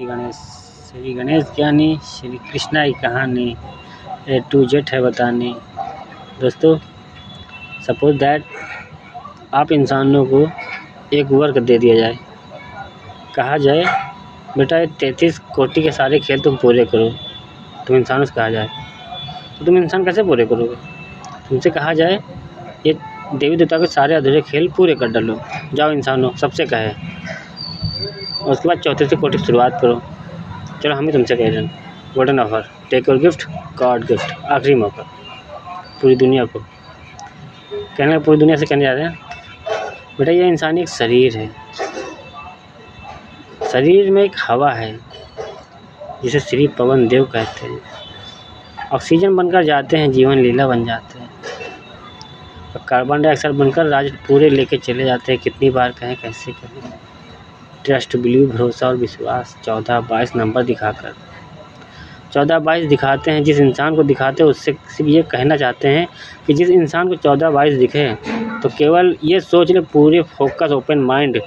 गणेश श्री गणेश ज्ञानी श्री कृष्णा की कहानी ए टू जेड है बतानी। दोस्तों, सपोज दैट आप इंसानों को एक वर्क दे दिया जाए, कहा जाए बेटा ये 33 कोटि के सारे खेल तुम पूरे करो। तुम इंसानों से कहा जाए तो तुम इंसान कैसे पूरे करोगे? तुमसे कहा जाए ये देवी देवता के सारे अधूरे खेल पूरे कर डालो, जाओ इंसानों सबसे कहे, और उसके बाद 34 कोटि की शुरुआत करो। चलो हम ही तुमसे कह रहे हैं, golden offer, take your gift, god gift, आखिरी मौका पूरी दुनिया को कहने, पूरी दुनिया से कहने जा रहे हैं बेटा ये इंसानी एक शरीर है, शरीर में एक हवा है जिसे श्री पवन देव कहते हैं, ऑक्सीजन बनकर जाते हैं, जीवन लीला बन जाते हैं, और कार्बन डाइऑक्साइड बनकर राज पूरे लेके चले जाते हैं। कितनी बार कहें कैसे कहें, ट्रस्ट, बिलीव, भरोसा और विश्वास 14-22 नंबर दिखाकर 14-22 दिखाते हैं। जिस इंसान को दिखाते हैं उससे सिर्फ ये कहना चाहते हैं कि जिस इंसान को 14-22 दिखे तो केवल ये सोच ले पूरे फोकस ओपन माइंड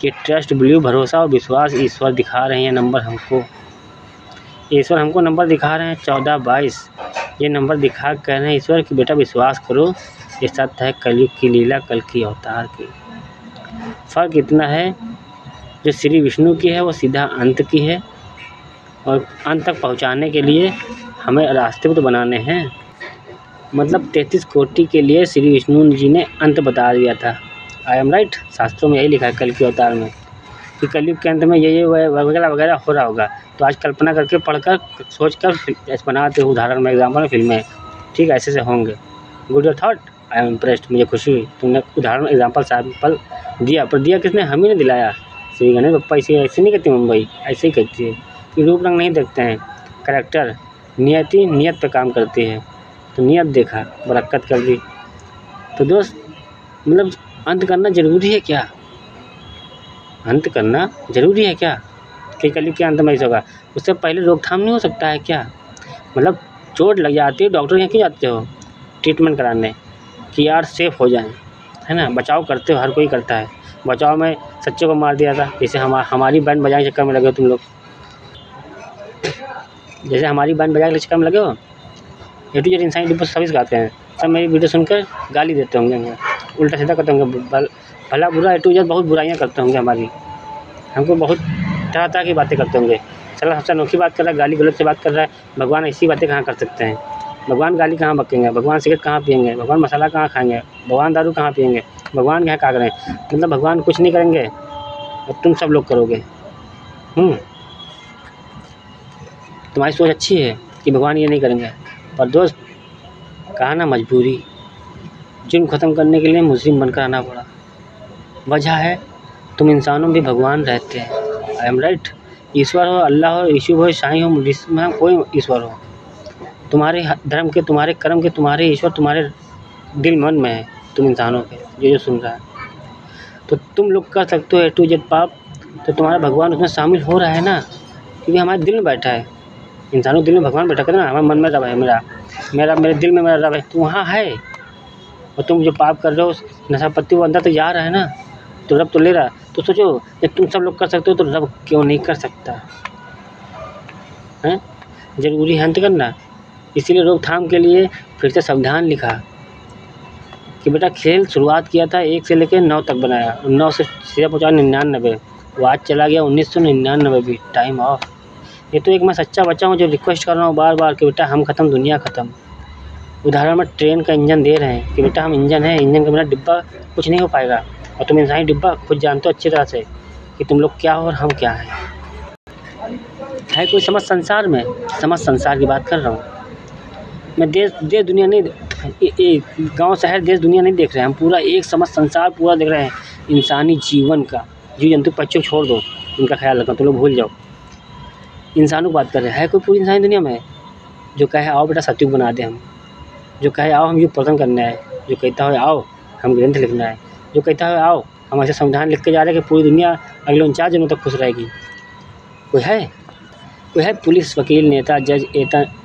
कि ट्रस्ट, बिलीव, भरोसा और विश्वास ईश्वर दिखा रहे हैं नंबर हमको, ईश्वर हमको नंबर दिखा रहे हैं 14-22। ये नंबर दिखा कह रहे हैं ईश्वर कि बेटा विश्वास करो, ये सत्य है कलयुग की लीला, कल की अवतार की। फ़र्क इतना है जो श्री विष्णु की है वो सीधा अंत की है, और अंत तक पहुंचाने के लिए हमें रास्ते भी तो बनाने हैं। मतलब 33 कोटि के लिए श्री विष्णु जी ने अंत बता दिया था। आई एम राइट, शास्त्रों में यही लिखा है कल की अवतार में कि कलयुग के अंत में ये वगैरह वगैरह हो रहा होगा। तो आज कल्पना करके, पढ़कर, सोचकर बनाते हो उदाहरण में, एग्जाम्पल में, फिल्में, ठीक ऐसे से होंगे। Good your thought, I am impressed, मुझे खुशी हुई तुमने उदाहरण एग्जाम्पल दिया, पर दिया किसने? हम ही ने दिलाया। श्री गणेश बप्पा ऐसे नहीं कहती मुंबई, ऐसे ही कहती है कि रूप रंग नहीं देखते हैं, करैक्टर, नियति नियत पे काम करती है। तो नियत देखा, बरकत कर दी। तो दोस्त, मतलब अंत करना ज़रूरी है क्या? अंत करना ज़रूरी है क्या कि कलयुग के अंत में ऐसा होगा? उससे पहले रोकथाम नहीं हो सकता है क्या? मतलब चोट लग जाती है, डॉक्टर यहाँ क्यों जाते हो? ट्रीटमेंट कराने कि यार सेफ हो जाएं, है ना? बचाव करते हो, हर कोई करता है। बचाव में सच्चे को मार दिया था, जैसे हमारी बैंड बजाने के चक्कर में लगे हो तुम लोग, जैसे हमारी बैंड बजाने के चक्कर में लगे हो। ए टू जेड इंसानी डिब्बा सभी गाते हैं, सब मेरी वीडियो सुनकर गाली देते होंगे, उल्टा सीधा करते होंगे, भला बुरा ए टू जेड बहुत बुराइयाँ करते होंगे हमारी, हमको बहुत तरह तरह की बातें करते होंगे। चलो सबसे अनोखी बात कर रहा है, गाली गलत से बात कर रहा है। भगवान ऐसी बातें कहाँ कर सकते हैं? भगवान गाली कहाँ बकेंगे? भगवान सिगरेट कहाँ पिएंगे? भगवान मसाला कहाँ खाएंगे? भगवान दारू कहाँ पिएंगे? भगवान क्या करें? मतलब भगवान कुछ नहीं करेंगे और तुम सब लोग करोगे। तुम्हारी सोच अच्छी है कि भगवान ये नहीं करेंगे, पर दोस्त कहा ना मजबूरी, जुर्म ख़त्म करने के लिए मुस्लिम बनकर आना पड़ा। वजह है तुम इंसानों में भी भगवान रहते हैं। आई एम राइट, ईश्वर हो, अल्लाह हो, यीशु हो, साईं हो, जिसमें कोई ईश्वर हो, तुम्हारे धर्म के, तुम्हारे कर्म के, तुम्हारे ईश्वर तुम्हारे दिल मन में है, तुम इंसानों के जो सुन रहा है। तो तुम लोग कर सकते हो ए टू जेड पाप, तो तुम्हारा भगवान उसमें शामिल हो रहा है ना, क्योंकि हमारे दिल में बैठा है। इंसानों के दिल में भगवान बैठा कर ना, हमारे मन में रब है, मेरे दिल में मेरा रब है, तो वहाँ है। और तुम जो पाप कर रहे हो, नशा पत्ती, वो अंदर तो जा रहा है ना, तो रब तो ले रहा है। तो सोचो जब तुम सब लोग कर सकते हो तो रब क्यों नहीं कर सकता है? ज़रूरी है अंत करना, इसीलिए रोकथाम के लिए फिर से संविधान लिखा कि बेटा खेल शुरुआत किया था 1 से लेकर 9 तक बनाया, 9 से सीधा पहुँचा 99, वो आज चला गया 1999 भी, टाइम ऑफ। ये तो एक मैं सच्चा बच्चा हूँ जो रिक्वेस्ट कर रहा हूँ बार बार कि बेटा हम ख़त्म, दुनिया ख़त्म। उदाहरण में ट्रेन का इंजन दे रहे हैं कि बेटा हम इंजन है, इंजन के बिना डिब्बा कुछ नहीं हो पाएगा, और तुम इंसानी डिब्बा खुद जानते हो अच्छी तरह से कि तुम लोग क्या हो और हम क्या हैं। है कोई समझ संसार में? समझ संसार की बात कर रहा हूँ मैं। देश दुनिया नहीं, गांव शहर देश दुनिया नहीं देख रहे हैं हम, पूरा एक समझ संसार पूरा देख रहे हैं इंसानी जीवन का। जीव जंतु पक्षियों छोड़ दो, उनका ख्याल रखना, तुम लोग भूल जाओ, इंसानों की बात कर रहे हैं। है कोई पूरी इंसानी दुनिया में जो कहे आओ बेटा सतयुग बना दे, हम जो कहे आओ हम युग प्रदर्शन करना है, जो कहता है आओ हम ग्रंथ लिखना है, जो कहता है आओ हम ऐसे संविधान लिख के जा रहे हैं कि पूरी दुनिया अगले 49 दिनों तक खुश रहेगी? कोई है? कोई है? पुलिस, वकील, नेता, जज,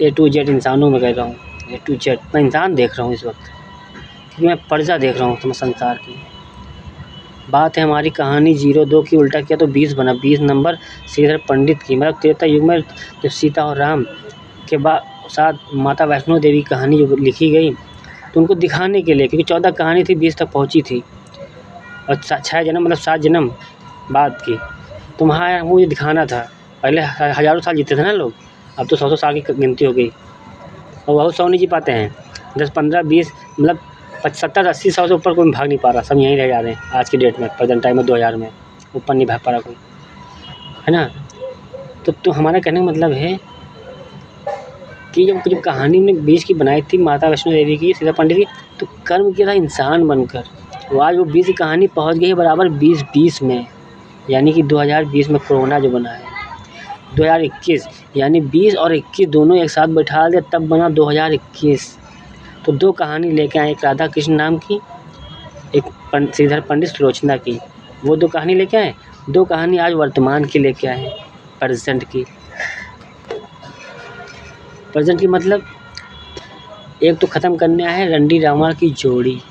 ए टू जेड इंसानों में कह रहा हूँ, ए टू जेड। मैं इंसान देख रहा हूँ इस वक्त, क्योंकि मैं पर्जा देख रहा हूँ तुम्हें संसार की। बात है हमारी कहानी 02 की, उल्टा किया तो 20 बना। 20 नंबर श्रीधर पंडित की। मतलब त्रेता युग में जब सीता और राम के बाद साथ माता वैष्णो देवी की कहानी जो लिखी गई, तो उनको दिखाने के लिए, क्योंकि 14 कहानी थी, 20 तक पहुँची थी और 6 जन्म मतलब 7 जन्म बाद की। तो वहाँ मुझे दिखाना था। पहले हज़ारों साल जीते थे ना लोग, अब तो 100 साल की गिनती हो गई और बहुत 100 नहीं जी पाते हैं। 10, 15, 20 मतलब 70, 80, 100 से ऊपर कोई भाग नहीं पा रहा, सब यहीं रह जा रहे हैं आज की डेट में, प्रेजेंट टाइम में 2000 में ऊपर नहीं भाग पा रहा कोई, है ना। तो हमारा कहने का मतलब है कि जब कहानी ने बीच की बनाई थी माता वैष्णो देवी की, सीता पंडित की, तो कर्म किया था इंसान बनकर। वो आज वो 20 की कहानी पहुंच गई है बराबर 2020 में, यानी कि 2020 में कोरोना जो बना है 2021, यानी 20 और 21 दोनों एक साथ बैठा दिया, तब बना 2021। तो 2 कहानी लेके आए, एक राधा कृष्ण नाम की, एक श्रीधर पंडित सुलोचना की। वो 2 कहानी लेके आए, 2 कहानी आज वर्तमान की लेके आए हैं, प्रेजेंट की। प्रेजेंट की मतलब एक तो ख़त्म करने आए हैं रंडी रावण की जोड़ी,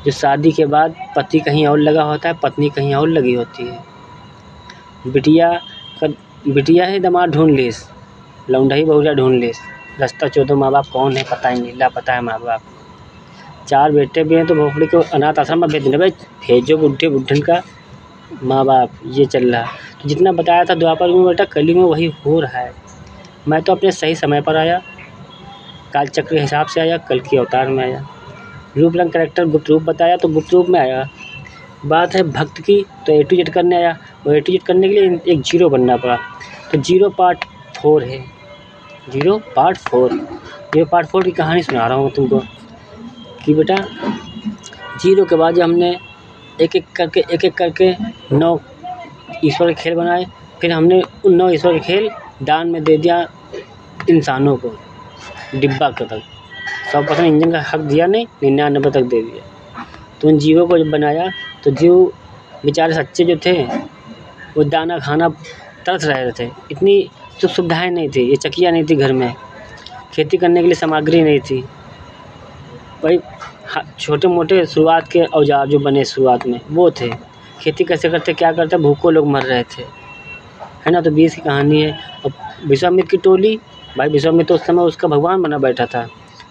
जो शादी के बाद पति कहीं और लगा होता है, पत्नी कहीं और लगी होती है। बिटिया है दामाद ढूंढ लीस, लौंडा ही बहुरा ढूंढ लीस, रास्ता चौदह माँ बाप कौन है पता ही नहीं, लापता है माँ बाप। 4 बेटे भी हैं तो भोपड़ी को अनाथ आश्रम में भेज देना भाई, भेजो बुढ़े बुढ़न का माँ बाप, ये चल रहा। तो जितना बताया था द्वापर में बेटा कलयुग में वही हो रहा है। मैं तो अपने सही समय पर आया, काल चक्र के हिसाब से आया, कल की अवतार में आया। रूप रंग कैरेक्टर गुप्त रूप बताया तो गुप्त रूप में आया। बात है भक्त की तो A to Z करने आया, और A to Z करने के लिए एक 0 बनना पड़ा। तो 0 पार्ट 4 है, 0 पार्ट 4। 0 पार्ट 4 की कहानी सुना रहा हूँ तुमको कि बेटा 0 के बाद जब हमने एक एक करके 9 ईश्वर के खेल बनाए, फिर हमने उन 9 ईश्वर के खेल दान में दे दिया इंसानों को, डिब्बा का तक 100% इंजन का हक दिया नहीं, 99 तक दे दिया। तो उन जीवों को जब बनाया तो जीव बेचारे सच्चे जो थे वो दाना खाना तरस रहे थे। इतनी सुख सुविधाएँ नहीं थी, ये चकिया नहीं थी घर में, खेती करने के लिए सामग्री नहीं थी, भाई छोटे मोटे शुरुआत के औजार जो बने शुरुआत में वो थे। खेती कैसे करते, क्या करते, भूखों लोग मर रहे थे, है ना। तो 20 की कहानी है। और विश्वामित्र की टोली, भाई विश्वामित्र उस समय उसका भगवान बना बैठा था।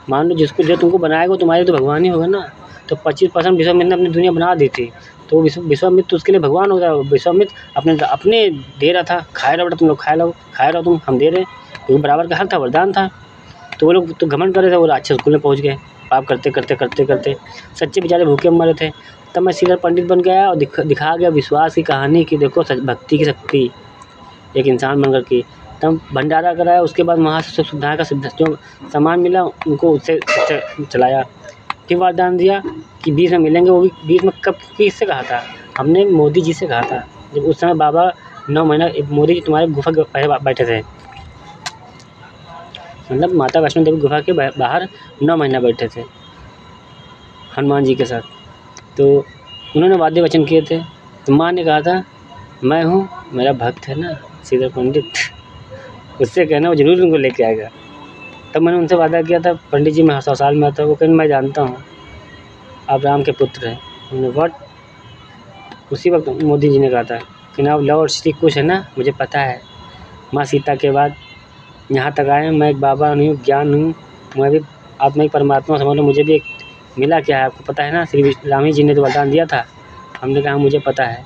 मान लो जिसको जो तुमको बनाएगा तुम्हारे तो भगवान ही होगा ना। तो 25% विश्वामित्र ने अपनी दुनिया बना दी थी, तो विश्वामित्र तो उसके लिए भगवान हो गया। विश्वामित्र अपने दे रहा था, खाए रहो बेटा तुम लोग, खाए रहो तुम, हम दे रहे, क्योंकि बराबर का हक था, वरदान था। तो वो लोग तो घमंड कर रहे थे, वो अच्छे स्कूल में पहुँच गए, पाप करते सच्चे बेचारे भूखे मरे थे। तब मैं श्रीधर पंडित बन गया और दिखा गया विश्वास की कहानी कि देखो भक्ति की शक्ति एक इंसान बनकर की। तब भंडारा कराया, उसके बाद वहाँ से सुख सुविधाएँ का जो सामान मिला उनको उससे चलाया। फिर वरदान दिया कि 20 में मिलेंगे, वो भी 20 में कब किससे कहा था, हमने मोदी जी से कहा था। जब उस समय बाबा 9 महीना मोदी जी तुम्हारे गुफा के पहले बैठे थे, मतलब माता वैष्णो देवी गुफा के बाहर 9 महीना बैठे थे हनुमान जी के साथ। तो उन्होंने वादे वचन किए थे, तो माँ ने कहा था मैं हूँ, मेरा भक्त है ना श्रीधर पंडित, उससे कहना वो ज़रूर उनको लेके आएगा। तब मैंने उनसे वादा किया था पंडित जी मैं 100 साल में आता हूँ। वो कहने मैं जानता हूँ आप राम के पुत्र हैं। उन्होंने व्हाट, उसी वक्त मोदी जी ने कहा था कि ना लव और श्री कुछ है ना, मुझे पता है। माँ सीता के बाद यहाँ तक आए, मैं एक बाबा नहीं हूँ, ज्ञान हूँ, मैं भी आत्मा ही परमात्मा समझ लो, मुझे भी एक मिला क्या है आपको पता है ना, श्री राम जी ने तो वरदान दिया था। हमने कहा मुझे पता है।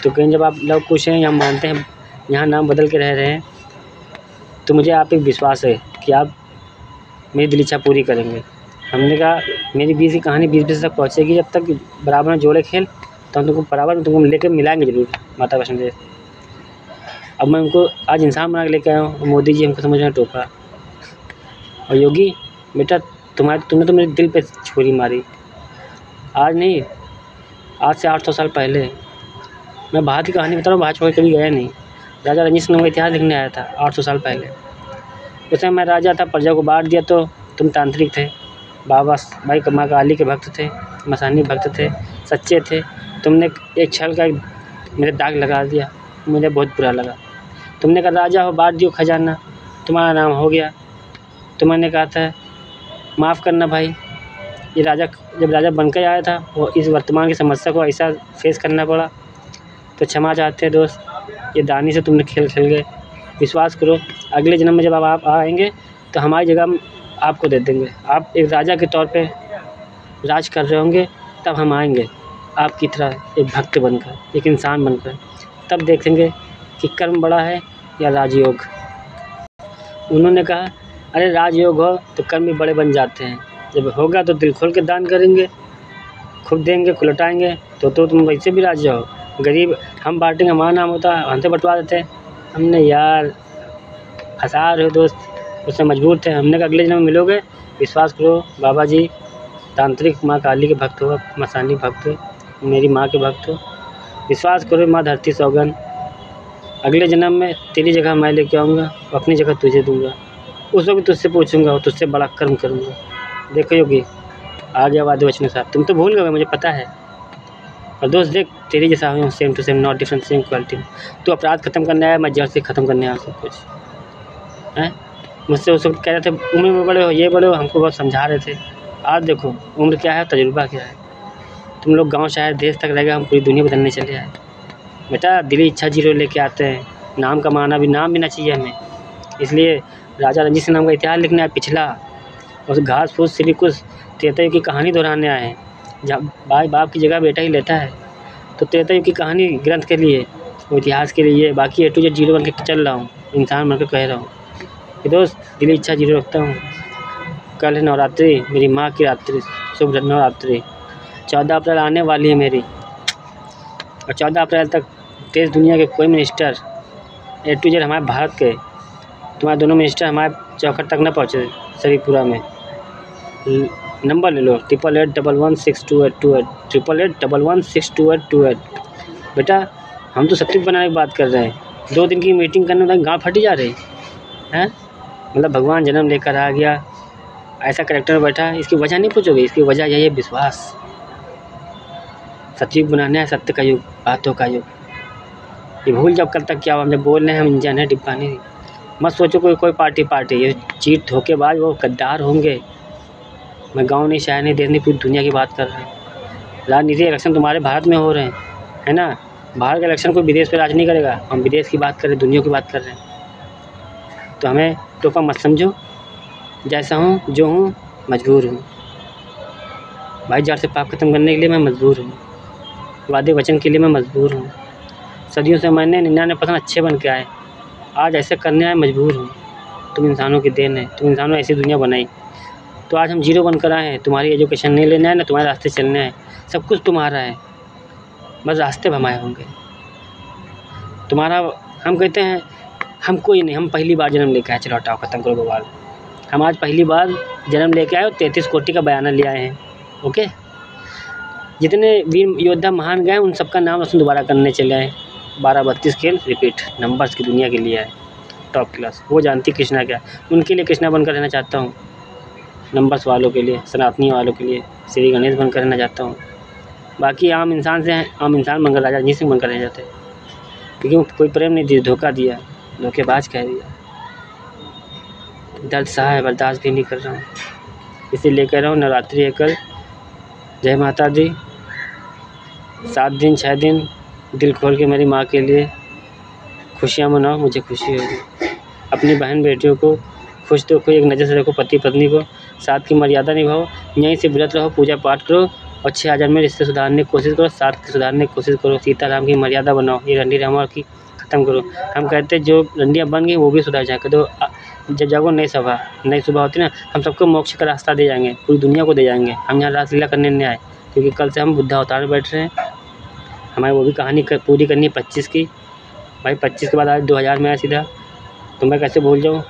तो कहीं जब आप लव कुछ हैं, हम मानते हैं, यहाँ नाम बदल के रह रहे हैं, तो मुझे आप एक विश्वास है कि आप मेरी दिल इच्छा पूरी करेंगे। हमने कहा मेरी 20 की कहानी 20 तक पहुँचेगी, जब तक बराबर में जोड़े खेल, तो हम तुमको बराबर में तुमको लेकर मिलाएंगे ज़रूर माता वैष्णो देवी। अब मैं उनको आज इंसान बना के लेके आया हूँ, मोदी जी हमको समझ में टोका। और योगी बेटा तुमने तो मेरे दिल पे छुरी मारी। आज नहीं, आज से 800 साल पहले मैं बाहर की कहानी बता रहा हूँ, बाहर छोड़ कभी गया नहीं। राजा रंजीत सिंह का इतिहास लिखने आया था 800 साल पहले। उस समय मैं राजा था, प्रजा को बांट दिया, तो तुम तांत्रिक थे, बाबा भाई माँ काली के भक्त थे, मसानी भक्त थे, सच्चे थे। तुमने एक छल का मेरे दाग लगा दिया, मुझे बहुत बुरा लगा। तुमने कहा राजा हो बांट दियो खजाना, तुम्हारा नाम हो गया। तो मैंने कहा था माफ़ करना भाई, ये राजा जब राजा बनकर आया था वो इस वर्तमान की समस्या को ऐसा फेस करना पड़ा। तो क्षमा चाहते हैं दोस्त, ये दानी से तुमने खेल खेल गए। विश्वास करो, अगले जन्म में जब आप आएंगे तो हमारी जगह हम आपको दे देंगे। आप एक राजा के तौर पे राज कर रहे होंगे, तब हम आएंगे आपकी तरह एक भक्त बनकर, एक इंसान बनकर। तब देखेंगे कि कर्म बड़ा है या राजयोग। उन्होंने कहा अरे राजयोग हो तो कर्म भी बड़े बन जाते हैं, जब होगा तो दिल खोल के दान करेंगे, खूब देंगे खुलटाएंगे तो तुम वैसे भी राजा हो। गरीब हम बांटेंगे, हमारा नाम होता हमसे बंटवा देते। हमने यार फंसा रहे हो दोस्त, उससे मजबूर थे। हमने कहा अगले जन्म में मिलोगे। विश्वास करो बाबा जी तांत्रिक माँ काली के भक्त हो, मसानी भक्त हो, मेरी माँ के भक्त हो। विश्वास करो माँ धरती सौगन, अगले जन्म में तेरी जगह मैं लेके आऊँगा, अपनी जगह तुझे दूँगा। उस वक्त तुझसे पूछूँगा और तुझसे बड़ा कर्म करूँगा। देखो योगी आ गया वादे वचन साहब, तुम तो भूल गए मुझे पता है। और दोस्त देख तेरी जैसा हूँ, same to same, not different, same quality. तो अपराध खत्म करने आया, मैं जड़ से ख़त्म करने आया सब कुछ हैं। मुझसे उस वक्त कह रहे थे उम्र में बड़े हो, ये बड़े हो, हमको बहुत समझा रहे थे। आज देखो उम्र क्या है, तजुर्बा क्या है। तुम लोग गांव शहर देश तक रह गए, हम पूरी दुनिया बदलने चले आए। बेटा दिली इच्छा जीरो लेके आते हैं, नाम कमाना भी, नाम भी ना चाहिए हमें। इसलिए राजा रंजीत सिंह नाम का इतिहास लिखने आए पिछला, उस घास फूस से भी कुछ त्रेता की कहानी दोहराने आए हैं। जब भाई बाप की जगह बेटा ही लेता है तो त्रेता की कहानी ग्रंथ के लिए, वो इतिहास के लिए। बाकी A to Z जीरो बन के चल रहा हूँ, इंसान बनकर कह रहा हूँ कि दोस्त दिली इच्छा जीरो रखता हूँ। कल है नवरात्रि, मेरी माँ की रात्रि, शुभ नवरात्रि। 14 अप्रैल आने वाली है मेरी, और 14 अप्रैल तक देश दुनिया के कोई मिनिस्टर A to Z हमारे भारत के, तुम्हारे दोनों मिनिस्टर हमारे चौखट तक न पहुँचे शरीफपुरा में। नंबर ले लो 8881162828, 8881162828। बेटा हम तो सत्य बनाने की बात कर रहे हैं, 2 दिन की मीटिंग करने में गाँव फटी जा रही हैं। मतलब भगवान जन्म लेकर आ गया, ऐसा करेक्टर बैठा, इसकी वजह नहीं पूछोगे। इसकी वजह यही है विश्वास। सतयुग बनाना है, सत्य का युग, बातों का युग। ये भूल जब कल तक क्या हुआ, हम जब बोल रहे हैं हम इंजन है डिब्बा नहीं। मत सोचो कोई पार्टी, ये चीट धोखेबाज वो गद्दार होंगे। मैं गांव नहीं, शहर नहीं, देश नहीं, पूरी दुनिया की बात कर रहा हूँ। राजनीतिक इलेक्शन तुम्हारे भारत में हो रहे हैं, है ना। बाहर का इलेक्शन कोई विदेश पे राज नहीं करेगा, हम विदेश की बात कर रहे हैं, दुनिया की बात कर रहे हैं। तो हमें टोपा मत समझो, जैसा हूँ जो हूँ मजबूर हूँ भाई। जड़ से पाप खत्म करने के लिए मैं मजबूर हूँ, वादे वचन के लिए मैं मजबूर हूँ। सदियों से मैंने 99% अच्छे बन के आए, आज ऐसे करने आए मजबूर हूँ। तुम इंसानों की देन है, तुम इंसानों ऐसी दुनिया बनाई, तो आज हम जीरो बनकर आए हैं। तुम्हारी एजुकेशन नहीं लेने आए ना, तुम्हारे रास्ते चलने आए। सब कुछ तुम्हारा है, बस रास्ते भमाए होंगे तुम्हारा। हम कहते हैं हम कोई नहीं, हम पहली बार जन्म लेके आए। चलो हटाओ, ख़त्म करो बवाल। हम आज पहली बार जन्म लेके आए और 33 कोटि का बयाना ले आए हैं। ओके, जितने वीर योद्धा महान गए उन सबका नाम रोशन दोबारा करने चले आए। 12-32 खेल रिपीट, नंबर्स की दुनिया के लिए है टॉप क्लास। वो जानती कृष्णा क्या, उनके लिए कृष्णा बनकर रहना चाहता हूँ। नंबर्स वालों के लिए, सनातनी वालों के लिए श्री गणेश बनकर रहना चाहता हूँ। बाकी आम इंसान से आम इंसान बनकर राजा रंजीत सिंह बनकर रह जाते, क्योंकि कोई प्रेम नहीं दिया, धोखा दिया, धोखेबाज कह दिया। दर्द सहा है, बर्दाश्त भी नहीं कर रहा हूँ, इसे लेकर रहा हूँ। नवरात्रि है कल, जय माता दी। 7 दिन 6 दिन दिल खोल के मेरी माँ के लिए खुशियाँ मनाओ, मुझे खुशी होगी। अपनी बहन बेटियों को खुश रखो, एक नज़र से रखो, पति पत्नी को, साथ की मर्यादा निभाओ, यहीं से व्रत रहो, पूजा पाठ करो, और 6000 में रिश्ते सुधारने की कोशिश करो, साथ के सुधारने की कोशिश करो। सीताराम की मर्यादा बनाओ, ये रंडी रामा की ख़त्म करो। हम कहते जो रंडियाँ बन गई वो भी सुधार जाए। तो जब जागो नई सुबह होती ना, हम सबको मोक्ष का रास्ता दे जाएंगे, पूरी दुनिया को दे जाएंगे। हम यहाँ रासलीला करने नहीं आए, क्योंकि कल से हम बुद्धा अवतार में बैठ रहे हैं। हमारी वो भी कहानी पूरी करनी है 25 की। भाई 25 के बाद आज 2000 में आया सीधा, तो मैं कैसे भूल जाऊँ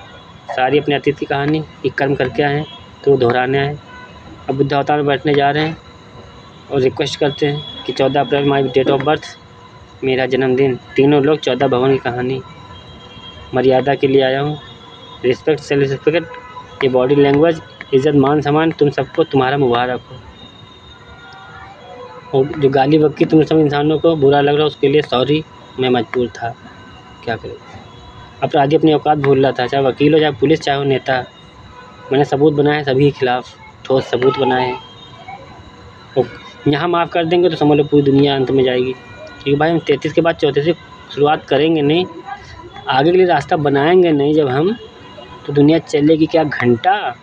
सारी अपने अतीत की कहानी। एक कर्म करके आए हैं तो वो दोहराने आए। अब बुद्धा अवतार में बैठने जा रहे हैं और रिक्वेस्ट करते हैं कि 14 अप्रैल माई डेट ऑफ बर्थ, मेरा जन्मदिन। तीनों लोग 14 भवन की कहानी। मर्यादा के लिए आया हूँ, रिस्पेक्ट, सेल्फ रिस्पेक्ट, ये बॉडी लैंग्वेज, इज़्ज़त, मान सम्मान, तुम सबको तुम्हारा मुबारक हो। और जो गाली बक्की तुम सब इंसानों को बुरा लग रहा है उसके लिए सॉरी, मैं मजबूर था, क्या करूँ। अपराधी अपनी औकात भूल रहा था, चाहे वकील हो, चाहे पुलिस, चाहे हो नेता। मैंने सबूत बनाए सभी के खिलाफ, ठोस सबूत बनाए हैं। और यहाँ माफ़ कर देंगे तो समझ लो पूरी दुनिया अंत में जाएगी। क्योंकि भाई हम 33 के बाद 34 से शुरुआत करेंगे नहीं, आगे के लिए रास्ता बनाएंगे नहीं जब हम, तो दुनिया चलेगी क्या घंटा?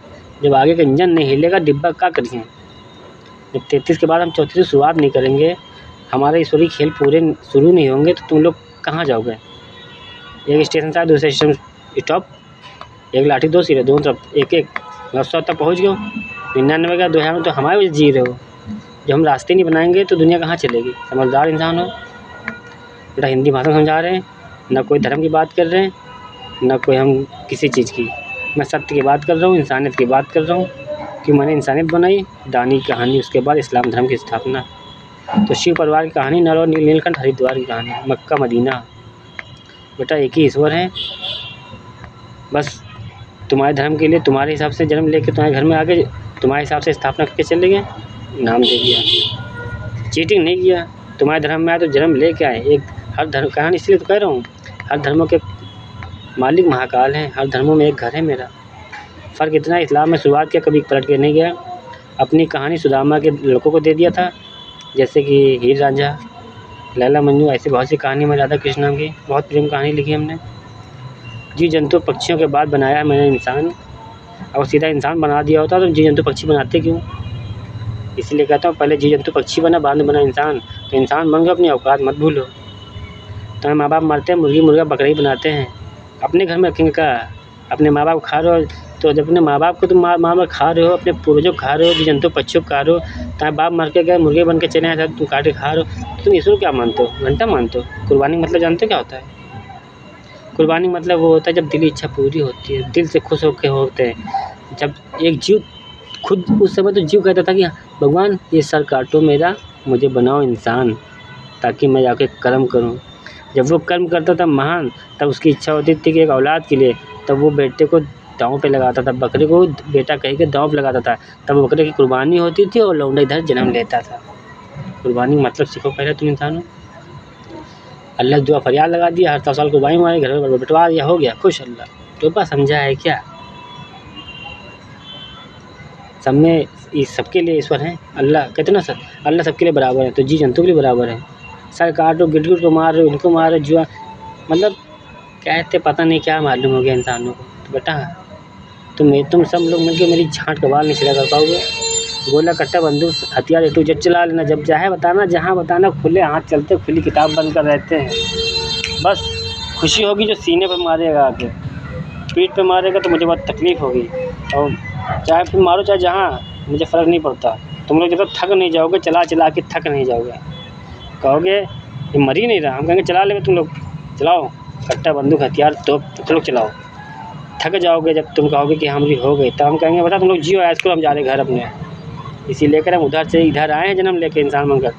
जब आगे का इंजन नहीं हिलेगा डिब्बा क्या करिए? जब 33 के बाद हम 34 से शुरुआत नहीं करेंगे, हमारे ईश्वरीय खेल पूरे शुरू नहीं होंगे, तो तुम लोग कहाँ जाओगे? एक स्टेशन से दूसरे स्टेशन स्टॉप, एक लाठी दो सिरे, दोनों तरफ एक एक, 100 तक पहुँच गए। 99 का 2000 में तो हमारे वजह जी रहे हो। जब हम रास्ते नहीं बनाएंगे तो दुनिया कहाँ चलेगी? समझदार इंसान हो। बेटा हिंदी भाषा समझा रहे हैं, ना कोई धर्म की बात कर रहे हैं, ना कोई हम किसी चीज़ की। मैं सत्य की बात कर रहा हूँ, इंसानियत की बात कर रहा हूँ कि मैंने इंसानियत बनाई, दानी की कहानी, उसके बाद इस्लाम धर्म की स्थापना। तो शिव परिवार की कहानी, नर और नीलकंठ हरिद्वार की कहानी, मक्का मदीना। बेटा एक ही ईश्वर है, बस तुम्हारे धर्म के लिए तुम्हारे हिसाब से जन्म लेके तुम्हारे घर में आके तुम्हारे हिसाब से स्थापना करके चले गए, नाम दे दिया, चीटिंग नहीं किया। तुम्हारे धर्म में आए तो जन्म ले के आए। एक हर धर्म कहानी, इसलिए तो कह रहा हूँ, हर धर्मों के मालिक महाकाल हैं, हर धर्मों में एक घर है मेरा। फ़र्क इतना है, इस्लाम में शुरुआत किया, कभी पलट के नहीं गया। अपनी कहानी सुदामा के लड़कों को दे दिया था, जैसे कि हीर रांझा, लैला मजनू, ऐसी बहुत सी कहानी में राधा कृष्ण की बहुत प्रेम कहानी लिखी हमने। जीव जंतु पक्षियों के बाद बनाया है मैंने इंसान। अगर सीधा इंसान बना दिया होता तो जीव जंतु पक्षी बनाते क्यों? इसलिए कहता हूँ पहले जीव जंतु पक्षी बना, बाद में बना इंसान। तो इंसान बन गए, अपनी औकात मत भूलो। तुम्हारे माँ बाप मरते हैं, मुर्गी मुर्गा बकरा ही बनाते हैं, अपने घर में रखेंगे क्या? अपने माँ बाप खा रहे हो, तो जब अपने माँ बाप को तुम माँ बाप खा रहे हो, अपने पूर्वजों को खा रहे हो, जीव जंतु पक्षियों को खा रहे हो, तुम्हारे बाप मर के गए, मुर्गे बन के चले आए, तुम काट के खा रहे हो, तुम ईश्वर क्या मानते हो? घंटा मानते हो? कुर्बानी मतलब जानते हो क्या होता है? कुर्बानी मतलब वो होता है जब दिली इच्छा पूरी होती है, दिल से खुश होकर होते हैं। जब एक जीव खुद, उस समय तो जीव कहता था कि भगवान ये सर काटो मेरा, मुझे बनाओ इंसान, ताकि मैं जाके कर्म करूं। जब वो कर्म करता था महान, तब उसकी इच्छा होती थी कि एक औलाद के लिए, तब वो बेटे को दांव पे लगाता था, बकरे को बेटा कह के दांव पे लगाता था, तब बकरे की कुर्बानी होती थी और लौंडा इधर जन्म लेता था। कुर्बानी मतलब सीखो पहले तुम इंसान हो। अल्लाह दुआ फरियाद लगा दिया, हर साल कुर्बानी हमारे घर में बटवा दिया, हो गया खुश। अल्लाह टोपा समझा है क्या? सब में सबके लिए ईश्वर है। अल्लाह कहते ना सर, अल्लाह सबके लिए बराबर है, तो जीव जंतु के लिए बराबर है। सर काटो, गिरगिट को मार रहे हो, इनको मार रहे हो, जुआ मतलब कहते पता नहीं क्या मालूम हो गया इंसानों को। तो बेटा तुम सब लोग मिलकर मेरी झांट का बाल नहीं सीधा कर पाओगे। गोला कट्टा बंदूक हथियार A to Z चला लेना, जब चाहे बताना, जहाँ बताना, खुले हाथ चलते, खुली किताब बंद कर रहते हैं। बस खुशी होगी जो सीने पर मारेगा, आके पीठ पे मारेगा तो मुझे बहुत तकलीफ़ होगी। और चाहे फिर मारो चाहे जहाँ, मुझे फ़र्क नहीं पड़ता। तुम लोग जब तक थक नहीं जाओगे, चला चला के थक नहीं जाओगे, कहोगे ये मर ही नहीं रहा, हम कहेंगे चला ले तुम लोग, चलाओ कट्टा बंदूक हथियार तोप, तुम लोग चलाओ। थक जाओगे जब तुम कहोगे कि हमारी हो गई, तब हम कहेंगे बेटा तुम लोग जियो ऐश करो, हम जा रहे घर अपने। इसी लेकर हम उधर से इधर आए हैं जन्म लेके इंसान बनकर।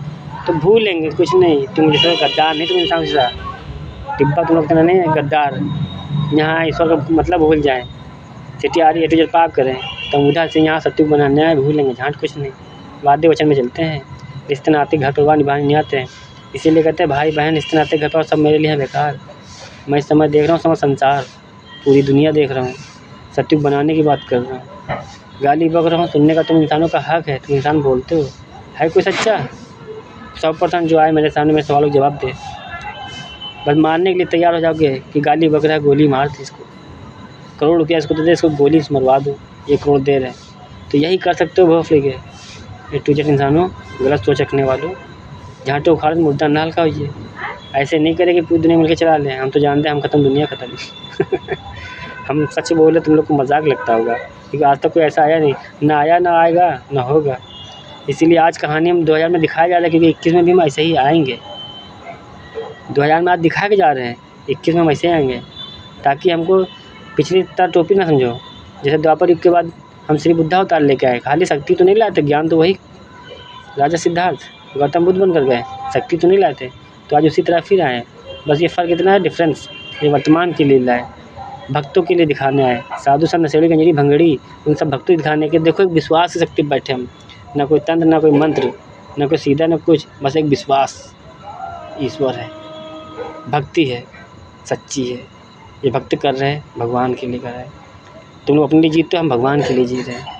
तो भूलेंगे कुछ नहीं, तुम जैसे गद्दार नहीं, तुम इंसान जैसा डिब्बा तुम लोग कहना नहीं है गद्दार। यहाँ ईश्वर का मतलब भूल जाएँ, सिटी आ रही है A to Z पाप करें, तो हम उधर से यहाँ सत्युग बनाने आए, भूलेंगे झांट कुछ नहीं। वादे वचन में चलते हैं, रिश्ते नाते घर परिवार निभाने नहीं आते हैं। इसीलिए कहते हैं भाई बहन रिश्ते नाते घर परिवार सब मेरे लिए है बेकार। मैं इस समय देख रहा हूँ समय संसार, पूरी दुनिया देख रहा हूँ, सत्युग बनाने की बात कर रहा हूँ। गाली बक रहा हूँ, सुनने का तुम इंसानों का हक है, तुम इंसान बोलते हो। है कोई सच्चा? 100% जो आए मेरे सामने मेरे सवालों का जवाब दे। बस मारने के लिए तैयार हो जाओगे कि गाली बक रहा है, गोली मार दे इसको, करोड़ रुपया इसको दे दे, इसको गोली से मरवा दो, 1 करोड़ दे रहे हैं, तो यही कर सकते हो। बहुत फ्री A to Z इंसानों, गलत सोच रखने वालों, जहाँ तो उखाड़ मुद्दा ना हल्का होइए। ऐसे नहीं करें कि पूरी दुनिया मिलकर चला लें, हम तो जानते हैं हम ख़त्म, दुनिया ख़त्म। हम सच बोले तुम लोग को मजाक लगता होगा, क्योंकि आज तक कोई ऐसा आया नहीं, ना आया, ना आएगा, ना होगा। इसीलिए आज कहानी हम 2000 में दिखाया जा रहा है, क्योंकि 21 में भी हम ऐसे ही आएंगे। 2000 में आज दिखा के जा रहे हैं, 21 में हम ऐसे आएंगे, ताकि हमको पिछली तरह टोपी ना समझो। जैसे द्वापर युग के बाद हम श्री बुद्धा अवतार लेके आए, खाली शक्ति तो नहीं लाते, ज्ञान तो वही राजा सिद्धार्थ गौतम बुद्ध बनकर गए, शक्ति तो नहीं लाते। तो आज उसी तरह फिर आए, बस ये फ़र्क इतना है, डिफरेंस ये वर्तमान के लिए लाए, भक्तों के लिए दिखाने आए। साधु संत नशेड़ी गंजरी भंगड़ी उन सब भक्तों दिखाने के, देखो एक विश्वास की शक्ति बैठे हम, ना कोई तंत्र, ना कोई मंत्र, ना कोई सीधा, ना कुछ, बस एक विश्वास। ईश्वर है, भक्ति है, सच्ची है, ये भक्त कर रहे हैं, भगवान के लिए कर रहे हैं। तुम लोग अपने लिए जीते हो, हम भगवान के लिए जी रहे हैं।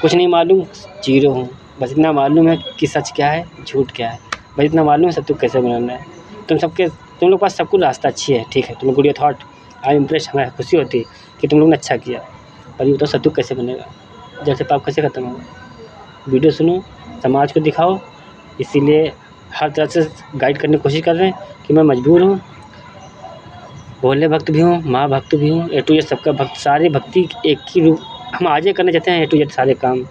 कुछ नहीं मालूम, जीरो हूँ। बस इतना मालूम है कि सच क्या है, झूठ क्या है। बस इतना मालूम है सत्तू कैसे बनाना है। तुम लोग पास सब कुछ रास्ता अच्छी है, ठीक है, तुम लोग गुड थॉट, आई इम्प्रेस, हमें खुशी होती है कि तुम लोग ने अच्छा किया। पर ये बताओ सत्तू कैसे बनेगा, जड़ से पाप कैसे ख़त्म होगा। वीडियो सुनो, समाज को दिखाओ, इसीलिए हर तरह से गाइड करने की कोशिश कर रहे हैं कि मैं मजबूर हूँ, भोले भक्त भी हूँ, माँ भक्त भी हूँ, ए टू जेड सबका भक्त, सारे भक्ति एक ही रूप हम आज ही करना चाहते हैं, ए टू जेड सारे काम।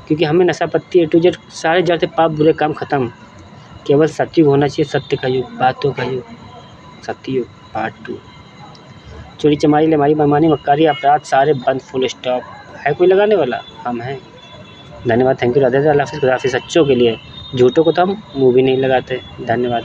क्योंकि हमें नशा पत्ती ए टू जेड सारे जड़ से पाप बुरे काम ख़त्म। केवल सत्युग होना चाहिए, सत्य का युग, बातों का युग, सत्युग पार्ट 2। चोरी चमारी लेमारी बेईमानी मक्कारी अपराध सारे बंद, फुल स्टॉप। है कोई लगाने वाला? हम हैं। धन्यवाद, थैंक यू, राधे राधे, अल्लाह हाफ़िज़, खुदा हाफ़िज़। सच्चों के लिए, झूठों को तो हम मुँह भी नहीं लगाते। धन्यवाद।